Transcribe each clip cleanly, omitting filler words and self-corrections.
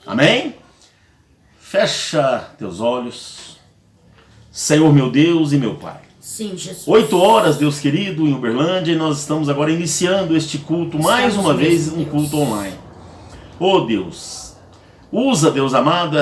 Amém? Fecha teus olhos. Senhor meu Deus e meu Pai. Sim, Jesus. 8 horas, Deus querido, em Uberlândia, e nós estamos agora iniciando este culto, mais uma vez, um culto online. Oh Deus, usa, Deus amado,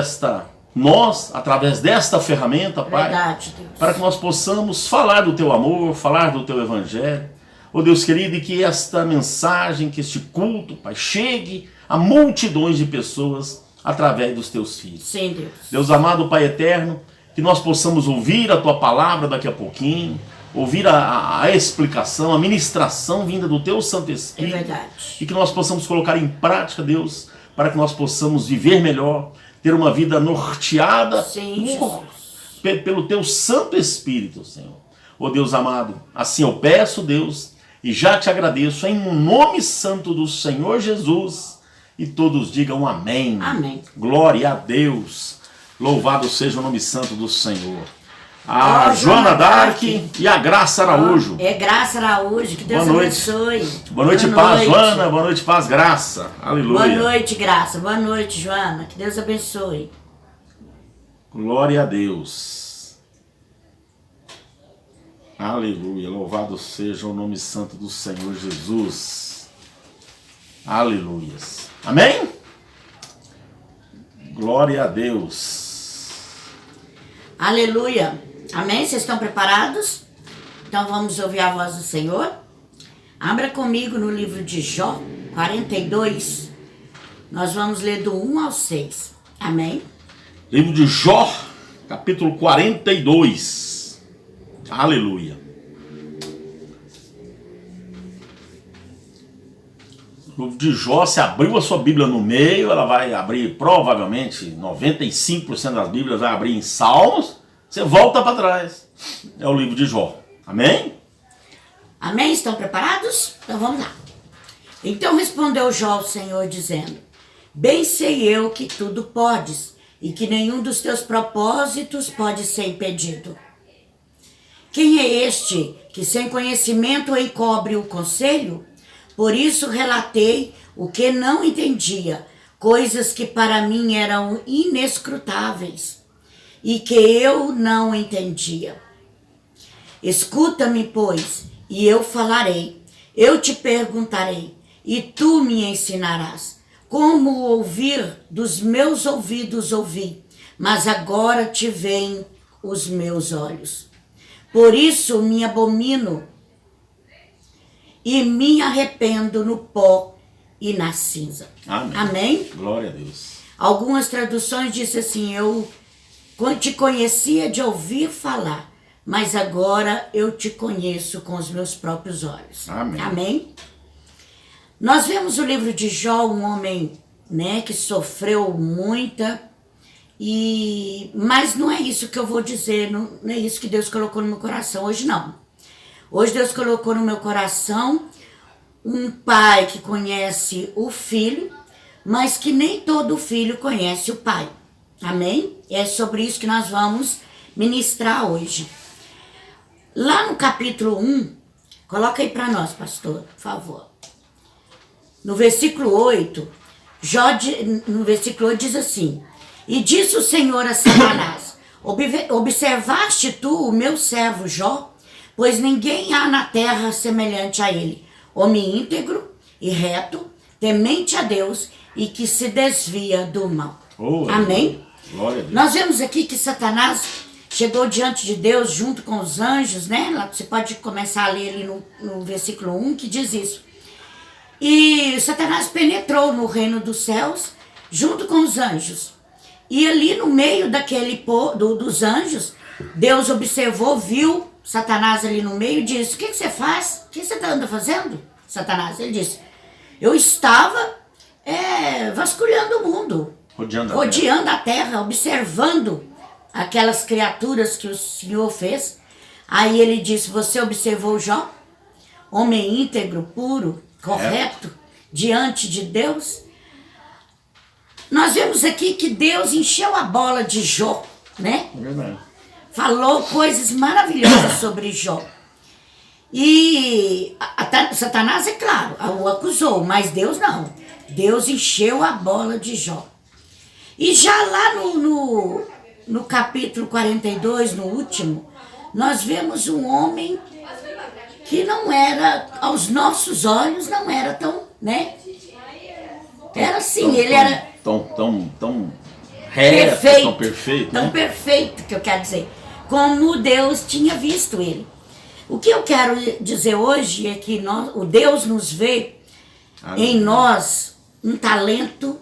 nós, através desta ferramenta, Pai, Verdade, Deus. para que nós possamos falar do Teu amor, falar do Teu Evangelho. Oh Deus querido, e que esta mensagem, que este culto, Pai, chegue a multidões de pessoas através dos Teus filhos. Sim, Deus. Deus amado, Pai eterno, que nós possamos ouvir a Tua palavra daqui a pouquinho, ouvir a explicação, a ministração vinda do Teu Santo Espírito. É verdade. E que nós possamos colocar em prática, Deus, para que nós possamos viver melhor, ter uma vida norteada Sim, pelo Teu Santo Espírito, Senhor. Oh Deus amado, assim eu peço, Deus, e já te agradeço em nome santo do Senhor Jesus, e todos digam amém. Amém. Glória a Deus. Louvado seja o nome santo do Senhor. A Joana Dark e a Graça Araújo. É Graça Araújo, que Deus abençoe. Boa noite, paz, Joana. Boa noite, paz, Graça. Aleluia. Boa noite, Graça. Boa noite, Joana. Que Deus abençoe. Glória a Deus. Aleluia. Louvado seja o nome santo do Senhor Jesus. Aleluia. Amém? Glória a Deus. Aleluia. Amém? Vocês estão preparados? Então vamos ouvir a voz do Senhor. Abra comigo no livro de Jó 42. Nós vamos ler do 1 ao 6. Amém? Livro de Jó, capítulo 42. Aleluia. O livro de Jó, se abriu a sua Bíblia no meio, ela vai abrir, provavelmente, 95% das Bíblias vai abrir em Salmos, você volta para trás. É o livro de Jó. Amém? Amém? Estão preparados? Então vamos lá. Então respondeu Jó ao Senhor, dizendo: Bem sei eu que tudo podes, e que nenhum dos teus propósitos pode ser impedido. Quem é este que sem conhecimento encobre o conselho? Por isso relatei o que não entendia, coisas que para mim eram inescrutáveis e que eu não entendia. Escuta-me, pois, e eu falarei. Eu te perguntarei, e tu me ensinarás. Como ouvir dos meus ouvidos ouvi, mas agora te veem os meus olhos. Por isso me abomino e me arrependo no pó e na cinza. Amém. Amém? Glória a Deus. Algumas traduções dizem assim: eu te conhecia de ouvir falar, mas agora eu te conheço com os meus próprios olhos. Amém. Amém? Nós vemos o livro de Jó, um homem, né, que sofreu muita, mas não é isso que eu vou dizer, não é isso que Deus colocou no meu coração hoje, não. Hoje Deus colocou no meu coração um pai que conhece o filho, mas que nem todo filho conhece o pai. Amém? É sobre isso que nós vamos ministrar hoje. Lá no capítulo 1, coloca aí para nós, pastor, por favor. No versículo 8, no versículo 8 diz assim: E disse o Senhor a Satanás: Observaste tu o meu servo Jó? Pois ninguém há na terra semelhante a ele, homem íntegro e reto, temente a Deus e que se desvia do mal. Oh, amém? Glória a Deus. Nós vemos aqui que Satanás chegou diante de Deus junto com os anjos, né? Lá você pode começar a ler ali no versículo 1 que diz isso. E Satanás penetrou no reino dos céus junto com os anjos. E ali no meio dos anjos, Deus observou, viu Satanás ali no meio e disse: O que você faz? O que você anda fazendo, Satanás? Ele disse: Eu estava vasculhando o mundo, rodeando a terra, observando aquelas criaturas que o Senhor fez. Aí ele disse: Você observou Jó? Homem íntegro, puro, correto, diante de Deus? Nós vemos aqui que Deus encheu a bola de Jó, né? Verdade. Falou coisas maravilhosas sobre Jó. E Satanás, é claro, o acusou, mas Deus não. Deus encheu a bola de Jó. E já lá no capítulo 42, no último, nós vemos um homem que não era, aos nossos olhos, não era tão, né? Era assim, ele era tão reto, perfeito, tão perfeito, tão né? perfeito, que eu quero dizer, como Deus tinha visto ele. O que eu quero dizer hoje é que o Deus nos vê em nós um talento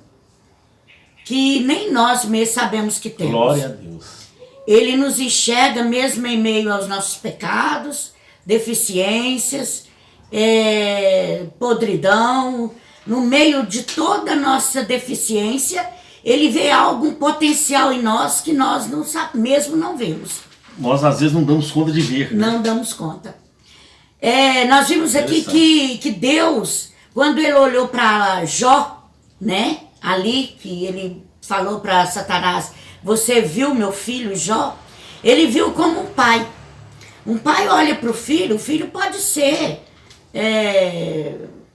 que nem nós mesmos sabemos que temos. Glória a Deus. Ele nos enxerga mesmo em meio aos nossos pecados, deficiências, podridão, no meio de toda a nossa deficiência, ele vê algum potencial em nós que nós mesmo não vemos. Nós às vezes não damos conta de ver. Né? Não damos conta. Nós vimos aqui que Deus, quando ele olhou para Jó, né? Ali, que ele falou para Satanás, você viu meu filho Jó? Ele viu como um pai. Um pai olha para o filho pode ser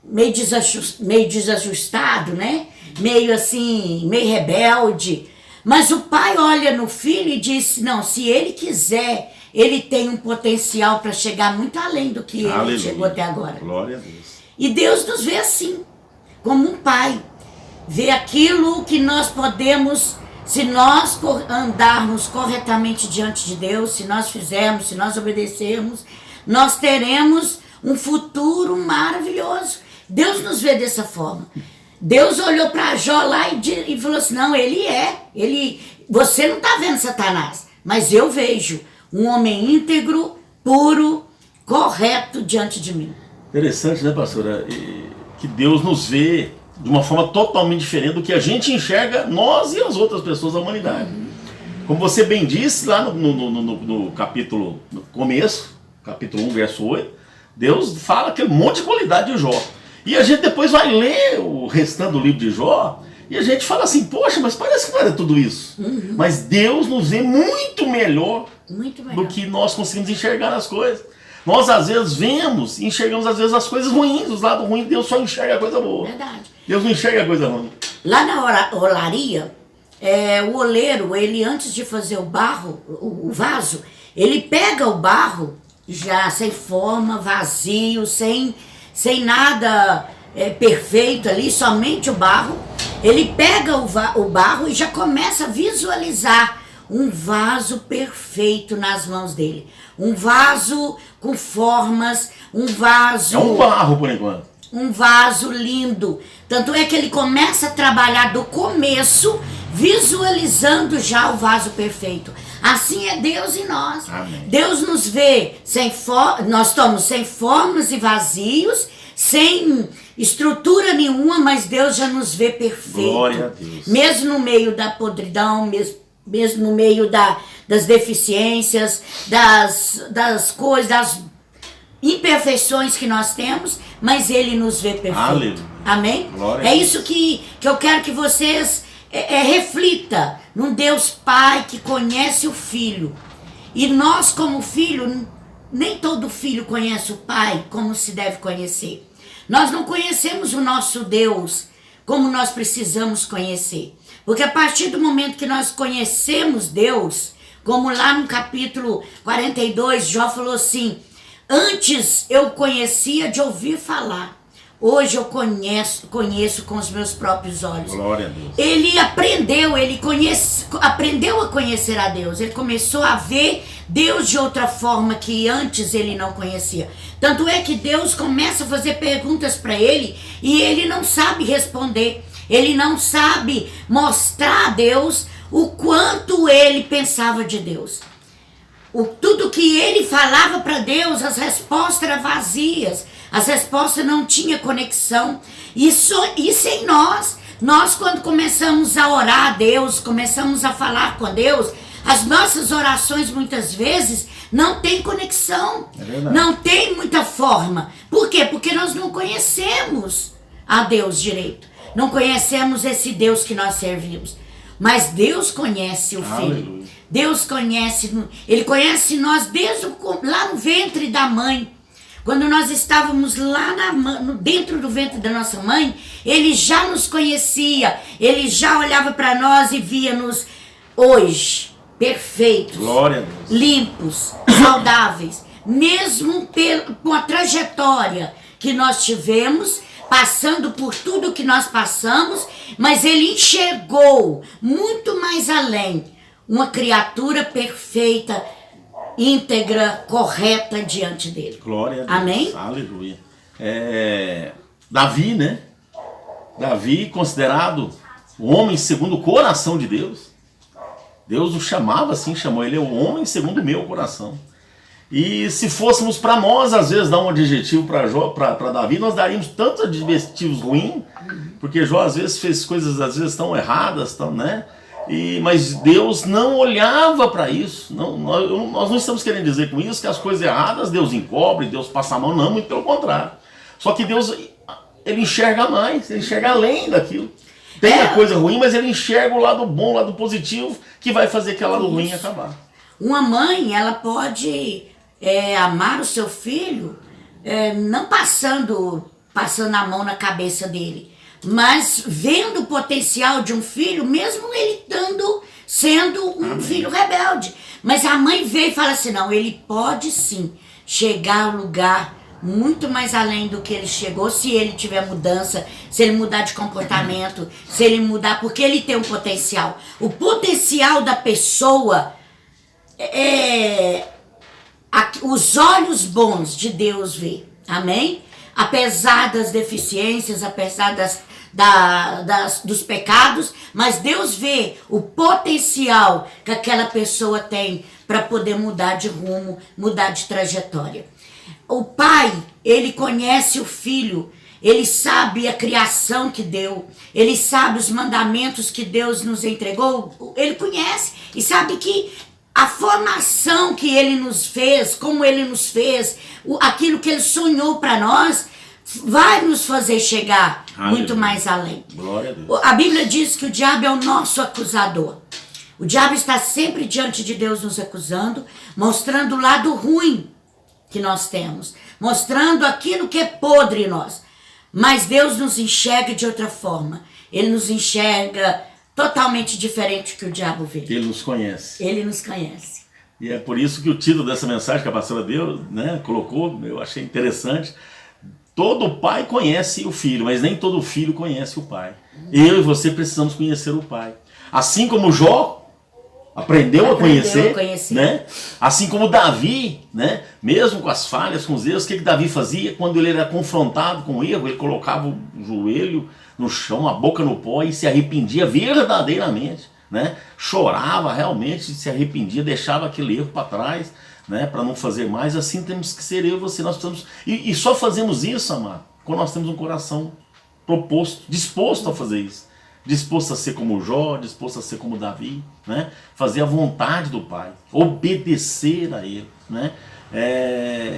meio desajustado, né? Meio assim, meio rebelde. Mas o pai olha no filho e diz, não, se ele quiser, ele tem um potencial para chegar muito além do que ele chegou até agora. Glória a Deus. E Deus nos vê assim, como um pai. Vê aquilo que nós podemos, se nós andarmos corretamente diante de Deus, se nós fizermos, se nós obedecermos, nós teremos um futuro maravilhoso. Deus nos vê dessa forma. Deus olhou para Jó lá e falou assim, não, você não está vendo Satanás, mas eu vejo um homem íntegro, puro, correto diante de mim. Interessante, né, pastora? Que Deus nos vê de uma forma totalmente diferente do que a gente enxerga, nós e as outras pessoas da humanidade. Como você bem disse lá no capítulo, no começo, capítulo 1, verso 8, Deus fala que é um monte de qualidade de Jó. E a gente depois vai ler o restante do livro de Jó e a gente fala assim, poxa, mas parece que não era tudo isso. Mas Deus nos vê muito melhor do que nós conseguimos enxergar as coisas. Nós às vezes vemos e enxergamos às vezes as coisas ruins, os lados ruins, Deus só enxerga a coisa boa. Verdade. Deus não enxerga a coisa ruim. Lá na olaria, o oleiro, ele antes de fazer o barro, o vaso, ele pega o barro já sem forma, vazio, sem nada perfeito ali, somente o barro. Ele pega o barro e já começa a visualizar um vaso perfeito nas mãos dele. Um vaso com formas, um vaso... É um barro por enquanto. Um vaso lindo. Tanto é que ele começa a trabalhar do começo, visualizando já o vaso perfeito. Assim é Deus em nós. Amém. Deus nos vê nós estamos sem formas e vazios, sem estrutura nenhuma, mas Deus já nos vê perfeito. Glória a Deus. Mesmo no meio da podridão, mesmo no meio das deficiências, das coisas, das imperfeições que nós temos, mas Ele nos vê perfeito. Aleluia. Amém? Glória É a isso que eu quero que vocês reflita num Deus Pai que conhece o Filho. E nós, como filho, nem todo filho conhece o Pai como se deve conhecer. Nós não conhecemos o nosso Deus como nós precisamos conhecer. Porque a partir do momento que nós conhecemos Deus, como lá no capítulo 42, Jó falou assim, antes eu conhecia de ouvir falar, hoje eu conheço com os meus próprios olhos. Glória a Deus. Ele aprendeu a conhecer a Deus. Ele começou a ver Deus de outra forma que antes ele não conhecia. Tanto é que Deus começa a fazer perguntas para ele e ele não sabe responder. Ele não sabe mostrar a Deus o quanto ele pensava de Deus. Tudo que ele falava para Deus, as respostas eram vazias. As respostas não tinham conexão. Isso em nós. Nós, quando começamos a orar a Deus, começamos a falar com Deus, as nossas orações muitas vezes não têm conexão. É verdade. Não tem muita forma. Por quê? Porque nós não conhecemos a Deus direito. Não conhecemos esse Deus que nós servimos. Mas Deus conhece o Filho. Aleluia. Deus conhece, Ele conhece nós desde lá no ventre da mãe. quando nós estávamos lá dentro do ventre da nossa mãe, ele já nos conhecia, ele já olhava para nós e via-nos hoje perfeitos, Glória a Deus. limpos, saudáveis, mesmo com a trajetória que nós tivemos, passando por tudo que nós passamos, mas ele enxergou muito mais além, uma criatura perfeita, íntegra, correta diante dele. Glória a Deus. Amém? Aleluia. Davi, né? Davi, considerado o homem segundo o coração de Deus. Deus o chamava assim, chamou ele o homem segundo o meu coração. E se fôssemos para nós, às vezes, dar um adjetivo para Davi, nós daríamos tantos adjetivos ruins, porque Jó às vezes fez coisas às vezes tão erradas, né? Mas Deus não olhava para isso. Nós não estamos querendo dizer com isso que as coisas erradas Deus encobre, Deus passa a mão, não, muito pelo contrário. Só que Deus, ele enxerga mais, ele enxerga além daquilo. Tem a coisa ruim, mas ele enxerga o lado bom, o lado positivo, que vai fazer aquele lado ruim acabar. Uma mãe, ela pode amar o seu filho, não passando a mão na cabeça dele, mas vendo o potencial de um filho, mesmo ele sendo um filho rebelde. Mas a mãe vê e fala assim, não, ele pode sim chegar ao lugar muito mais além do que ele chegou, se ele tiver mudança, se ele mudar de comportamento, se ele mudar, porque ele tem um potencial. O potencial da pessoa os olhos bons de Deus vê, amém? Apesar das deficiências, apesar dos pecados, mas Deus vê o potencial que aquela pessoa tem para poder mudar de rumo, mudar de trajetória. O pai, ele conhece o filho, ele sabe a criação que deu, ele sabe os mandamentos que Deus nos entregou, ele conhece e sabe que a formação que ele nos fez, como ele nos fez, aquilo que ele sonhou para nós, vai nos fazer chegar muito mais além. Glória a Deus. A Bíblia diz que o diabo é o nosso acusador. O diabo está sempre diante de Deus nos acusando, mostrando o lado ruim que nós temos, mostrando aquilo que é podre em nós. Mas Deus nos enxerga de outra forma. Ele nos enxerga totalmente diferente do que o diabo vê. Ele nos conhece. Ele nos conhece. E é por isso que o título dessa mensagem que a pastora deu, né, colocou, eu achei interessante. Todo pai conhece o filho, mas nem todo filho conhece o pai. Eu e você precisamos conhecer o pai. Assim como Jó aprendeu a conhecer, né? Assim como Davi, né? Mesmo com as falhas, com os erros, o que Davi fazia quando ele era confrontado com o erro? Ele colocava o joelho no chão, a boca no pó e se arrependia verdadeiramente, né? Chorava realmente, se arrependia, deixava aquele erro para trás, né? Para não fazer mais. Assim temos que ser eu e você. Nós precisamos, e só fazemos isso, amado, quando nós temos um coração proposto, disposto a fazer isso. Disposto a ser como Jó, disposto a ser como Davi, né? Fazer a vontade do Pai, obedecer a Ele, né?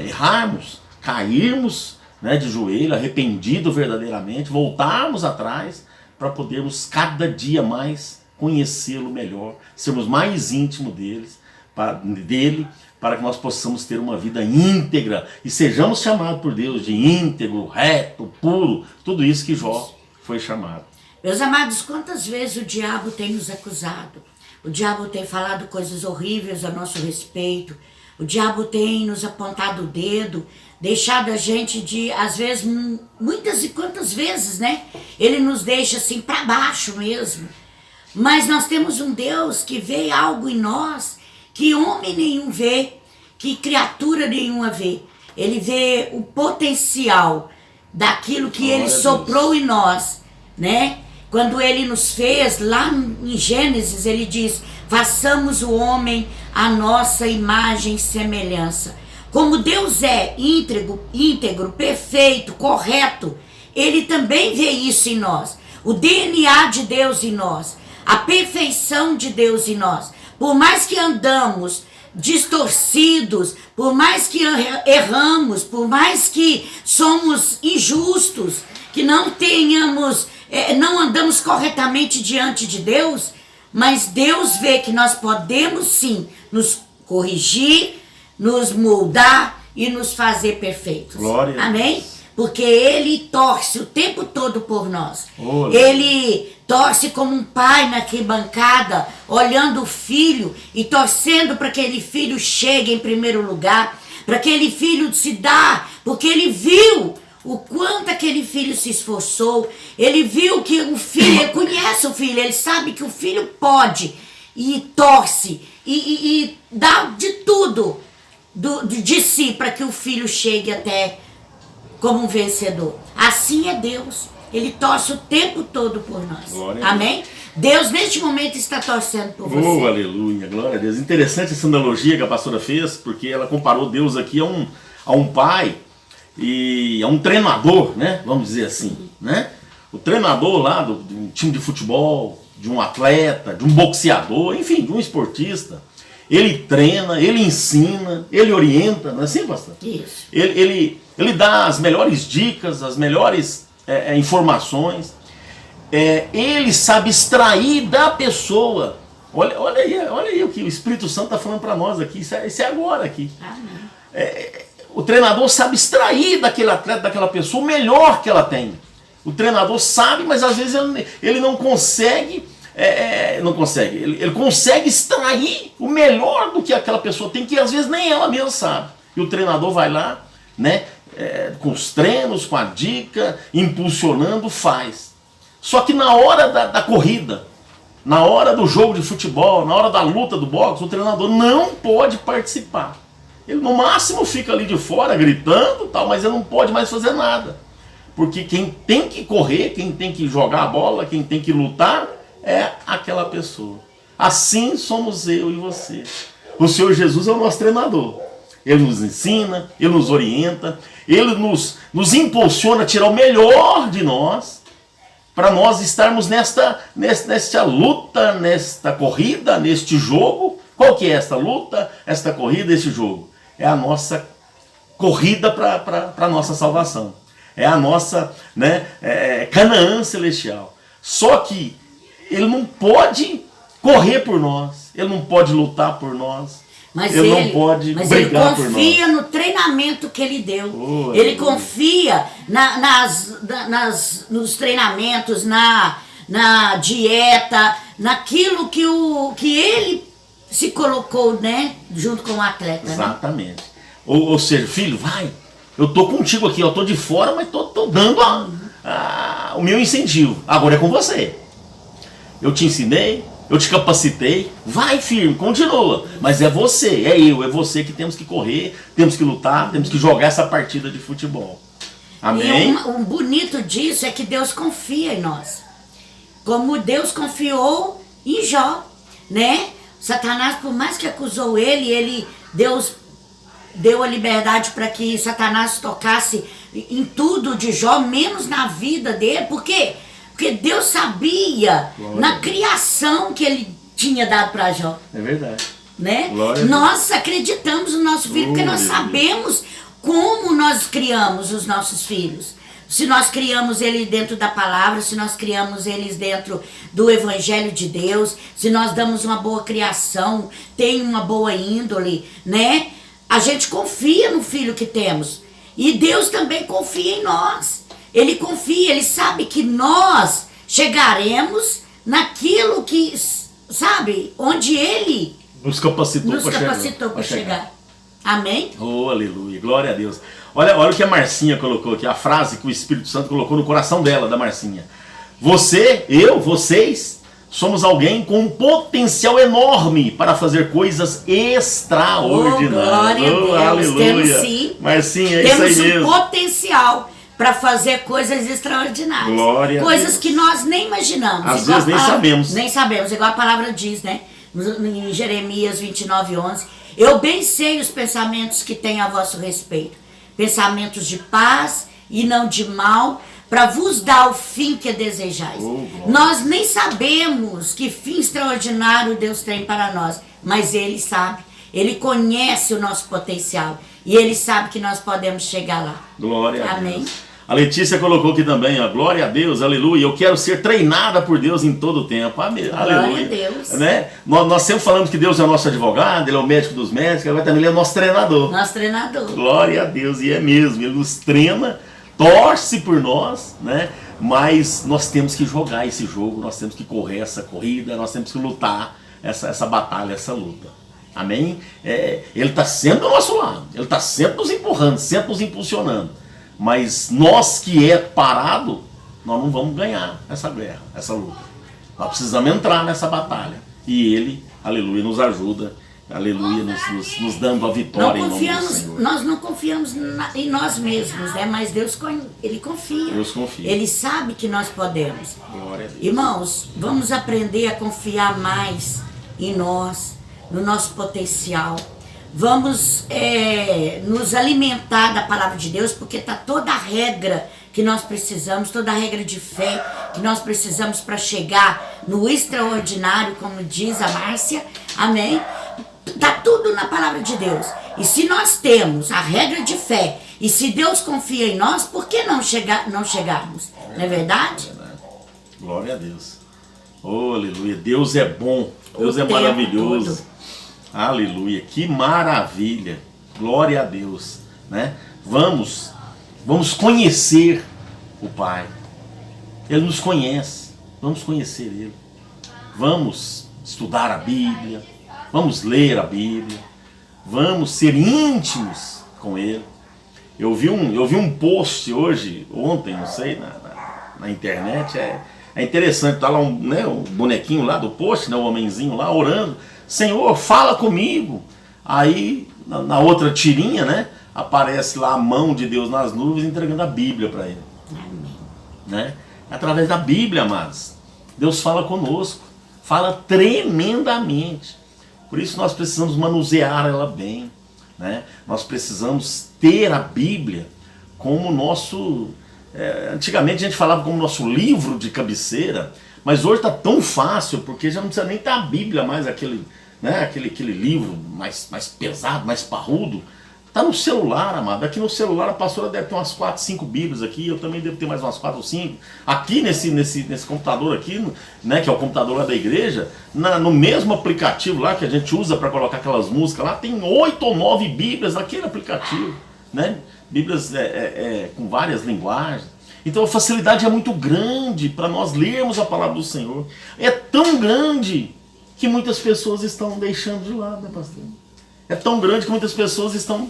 Errarmos, cairmos, né, de joelho, arrependido verdadeiramente, voltarmos atrás para podermos cada dia mais conhecê-lo melhor, sermos mais íntimos dele, para que nós possamos ter uma vida íntegra e sejamos chamados por Deus de íntegro, reto, puro, tudo isso que Jó foi chamado. Meus amados, quantas vezes o diabo tem nos acusado? O diabo tem falado coisas horríveis a nosso respeito. O diabo tem nos apontado o dedo, deixado a gente às vezes, muitas e quantas vezes, né? Ele nos deixa assim para baixo mesmo. Mas nós temos um Deus que vê algo em nós que homem nenhum vê, que criatura nenhuma vê. Ele vê o potencial daquilo que ele soprou em nós, né? Quando ele nos fez, lá em Gênesis, ele diz, façamos o homem à nossa imagem e semelhança. Como Deus é íntegro, perfeito, correto, ele também vê isso em nós. O DNA de Deus em nós, a perfeição de Deus em nós. Por mais que andamos distorcidos, por mais que erramos, por mais que somos injustos, que não andamos corretamente diante de Deus, mas Deus vê que nós podemos sim nos corrigir, nos moldar e nos fazer perfeitos. Glória a Amém? Deus. Porque Ele torce o tempo todo por nós. Oh, Ele torce como um pai na arquibancada, olhando o filho e torcendo para que aquele filho chegue em primeiro lugar, para que aquele filho se dá, porque Ele viu o quanto aquele filho se esforçou. Ele viu que o filho, ele conhece o filho, ele sabe que o filho pode e torce e dá de tudo de si para que o filho chegue até como um vencedor. Assim é Deus. Ele torce o tempo todo por nós. Glória a Amém? Deus neste momento está torcendo por você. Oh, aleluia, glória a Deus. Interessante essa analogia que a pastora fez, porque ela comparou Deus aqui a um pai e a um treinador, né? Vamos dizer assim, né? O treinador lá de um time de futebol, de um atleta, de um boxeador, enfim, de um esportista. Ele treina, ele ensina, ele orienta, não é assim, pastor? Isso. Ele dá as melhores dicas, as melhores informações. Ele sabe extrair da pessoa. Olha aí o que o Espírito Santo está falando para nós aqui. Isso é agora aqui. Amém. O treinador sabe extrair daquele atleta, daquela pessoa, o melhor que ela tem. O treinador sabe, mas às vezes ele não consegue. Ele consegue extrair o melhor do que aquela pessoa tem, que às vezes nem ela mesma sabe. E o treinador vai lá, né, com os treinos, com a dica, impulsionando, faz. Só que na hora da corrida, na hora do jogo de futebol, na hora da luta do boxe, o treinador não pode participar. Ele no máximo fica ali de fora gritando, tal, mas ele não pode mais fazer nada. Porque quem tem que correr, quem tem que jogar a bola, quem tem que lutar, é aquela pessoa. Assim somos eu e você. O Senhor Jesus é o nosso treinador. Ele nos ensina, Ele nos orienta, Ele nos impulsiona a tirar o melhor de nós, para nós estarmos nesta luta, nesta corrida, neste jogo. Qual que é esta luta, esta corrida, este jogo? É a nossa corrida para a nossa salvação. É a nossa Canaã celestial. Só que Ele não pode correr por nós, Ele não pode lutar por nós, mas Ele não pode brigar por nós. Ele confia no treinamento que Ele deu. Oh, Ele confia nos treinamentos, na dieta, naquilo que Ele se colocou, né, junto com o atleta. Exatamente. Né? Ou seja, filho, vai, eu tô contigo aqui, eu tô de fora, mas tô dando o meu incentivo. Agora é com você. Eu te ensinei, eu te capacitei. Vai, firme, continua. Mas é você, é você que temos que correr, temos que lutar, temos que jogar essa partida de futebol. Amém? E o bonito disso é que Deus confia em nós. Como Deus confiou em Jó, né? Satanás, por mais que acusou Deus deu a liberdade para que Satanás tocasse em tudo de Jó, menos na vida dele. Por quê? Porque Deus sabia na criação que Ele tinha dado para Jó. É verdade. Né? Nós acreditamos no nosso filho, porque nós sabemos como nós criamos os nossos filhos. Se nós criamos eles dentro da palavra, se nós criamos eles dentro do Evangelho de Deus, se nós damos uma boa criação, tem uma boa índole, né? A gente confia no filho que temos. E Deus também confia em nós. Ele confia, Ele sabe que nós chegaremos naquilo que, sabe, onde Ele nos capacitou para chegar. Amém? Oh, aleluia, glória a Deus. Olha o que a Marcinha colocou aqui, a frase que o Espírito Santo colocou no coração dela, da Marcinha. Vocês, somos alguém com um potencial enorme para fazer coisas extraordinárias. Glória a Deus. Aleluia. Temos sim. Marcinha, é isso aí mesmo. Temos um potencial para fazer coisas extraordinárias. Glória coisas a Deus. que nós nem imaginamos. Às vezes nem sabemos. Nem sabemos, igual a palavra diz, né? Em Jeremias 29:11. Eu bem sei os pensamentos que tenho a vosso respeito. Pensamentos de paz e não de mal, para vos dar o fim que desejais. Nós nem sabemos que fim extraordinário Deus tem para nós, mas Ele sabe. Ele conhece o nosso potencial e Ele sabe que nós podemos chegar lá. Glória a Amém. Deus. A Letícia colocou aqui também, ó, glória a Deus, aleluia. Eu quero ser treinada por Deus em todo o tempo. Amém, aleluia. Glória a Deus. Né? Nós sempre falamos que Deus é o nosso advogado, Ele é o médico dos médicos, agora também Ele é o nosso treinador. Nosso treinador. Glória a Deus, e é mesmo. Ele nos treina, torce por nós, né? Mas nós temos que jogar esse jogo, nós temos que correr essa corrida, nós temos que lutar essa batalha, essa luta. Amém? Ele está sempre do nosso lado, Ele está sempre nos empurrando, sempre nos impulsionando. Mas nós que é parado, nós não vamos ganhar essa guerra, essa luta. Nós precisamos entrar nessa batalha. E Ele, aleluia, nos ajuda, aleluia, nos dando a vitória em nome do Senhor. Nós não confiamos em nós mesmos, né? Mas Deus, Ele confia. Deus confia. Ele sabe que nós podemos. Glória a Deus. Irmãos, vamos aprender a confiar mais em nós, no nosso potencial. Vamos nos alimentar da palavra de Deus, porque está toda a regra que nós precisamos, toda a regra de fé que nós precisamos para chegar no extraordinário, como diz a Márcia, amém? Está tudo na palavra de Deus. E se nós temos a regra de fé, e se Deus confia em nós, por que não chegarmos? Não é verdade? É verdade. Glória a Deus. Oh, aleluia. Deus é bom, Deus é tempo maravilhoso. todo. Aleluia, que maravilha, glória a Deus, né? Vamos conhecer o Pai, Ele nos conhece, vamos conhecer Ele, vamos estudar a Bíblia, vamos ler a Bíblia, vamos ser íntimos com Ele. Eu vi um post ontem, não sei, na internet, é interessante, tá lá um bonequinho lá do post, né, o homenzinho lá orando, Senhor, fala comigo. Aí, na outra tirinha, né, aparece lá a mão de Deus nas nuvens entregando a Bíblia para ele. Amém. Né? Através da Bíblia, amados, Deus fala conosco, fala tremendamente. Por isso nós precisamos manusear ela bem, né? Nós precisamos ter a Bíblia como nosso... antigamente a gente falava como nosso livro de cabeceira, mas hoje está tão fácil, porque já não precisa nem ter a Bíblia mais, aquele livro mais pesado, mais parrudo. Está no celular, amado. Aqui no celular a pastora deve ter umas 4, 5 Bíblias aqui, eu também devo ter mais umas 4 ou 5. Aqui nesse computador aqui, né, que é o computador lá da igreja, no mesmo aplicativo lá que a gente usa para colocar aquelas músicas lá, tem 8 ou 9 Bíblias naquele aplicativo, né? Bíblias com várias linguagens. Então a facilidade é muito grande para nós lermos a palavra do Senhor. É tão grande que muitas pessoas estão deixando de lado, né, pastor? É tão grande que muitas pessoas estão...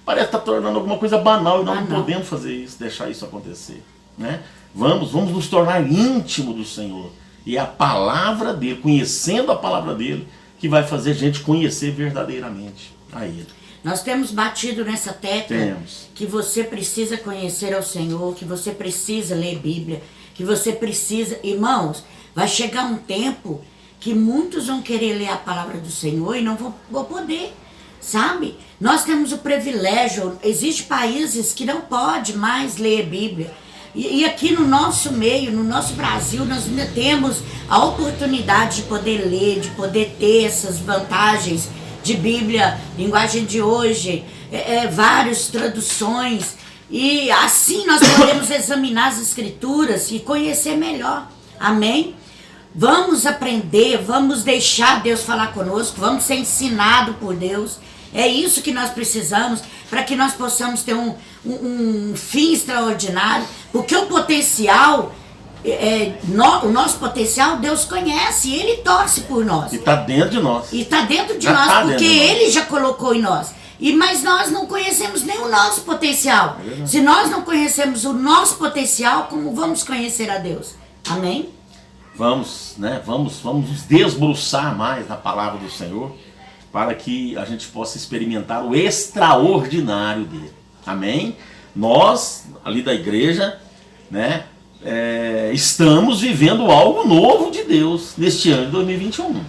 parece que está tornando alguma coisa banal e nós não podemos fazer isso, deixar isso acontecer, né? Vamos nos tornar íntimos do Senhor. E é a palavra dele, conhecendo a palavra dele, que vai fazer a gente conhecer verdadeiramente a Ele. Nós temos batido nessa tecla que você precisa conhecer ao Senhor, que você precisa ler Bíblia, que você precisa... Irmãos, vai chegar um tempo que muitos vão querer ler a palavra do Senhor e não vão poder, sabe? Nós temos o privilégio, existem países que não podem mais ler Bíblia. E aqui no nosso meio, no nosso Brasil, nós ainda temos a oportunidade de poder ler, de poder ter essas vantagens de Bíblia, linguagem de hoje, várias traduções, e assim nós podemos examinar as Escrituras e conhecer melhor, amém? Vamos aprender, vamos deixar Deus falar conosco, vamos ser ensinados por Deus, é isso que nós precisamos, para que nós possamos ter um fim extraordinário, porque o potencial... o nosso potencial Deus conhece, Ele torce por nós. E está dentro de nós. E está dentro de nós, porque Ele já colocou em nós. Mas nós não conhecemos nem o nosso potencial. Se nós não conhecemos o nosso potencial, como vamos conhecer a Deus? Amém? Vamos nos debruçar mais na palavra do Senhor, para que a gente possa experimentar o extraordinário dele. Amém? Nós, ali da igreja, né? Estamos vivendo algo novo de Deus neste ano de 2021.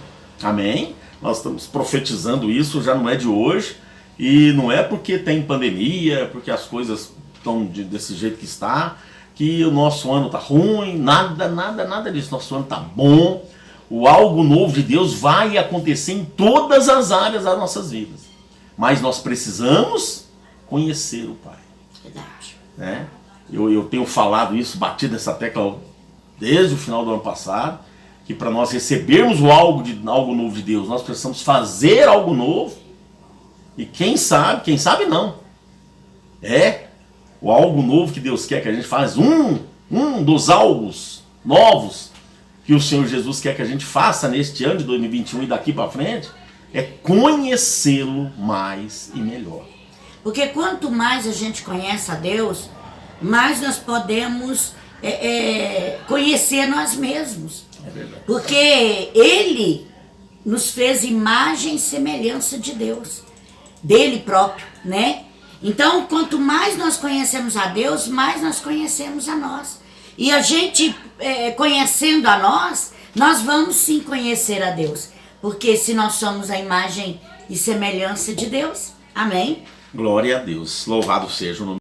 Amém? Nós estamos profetizando isso, já não é de hoje, e não é porque tem pandemia, porque as coisas estão desse jeito que está, que o nosso ano está ruim, nada disso. Nosso ano está bom, o algo novo de Deus vai acontecer em todas as áreas das nossas vidas. Mas nós precisamos conhecer o Pai. Verdade. né? Eu tenho falado isso, batido essa tecla desde o final do ano passado, que para nós recebermos algo novo de Deus, nós precisamos fazer algo novo. E quem sabe não. O algo novo que Deus quer que a gente faça, um dos algos novos que o Senhor Jesus quer que a gente faça neste ano de 2021 e daqui para frente, é conhecê-lo mais e melhor. Porque quanto mais a gente conhece a Deus, mais nós podemos conhecer nós mesmos. É verdade. Porque Ele nos fez imagem e semelhança de Deus, dele próprio, né? Então, quanto mais nós conhecemos a Deus, mais nós conhecemos a nós. E a gente, conhecendo a nós vamos sim conhecer a Deus. Porque se nós somos a imagem e semelhança de Deus, amém? Glória a Deus, louvado seja o nome.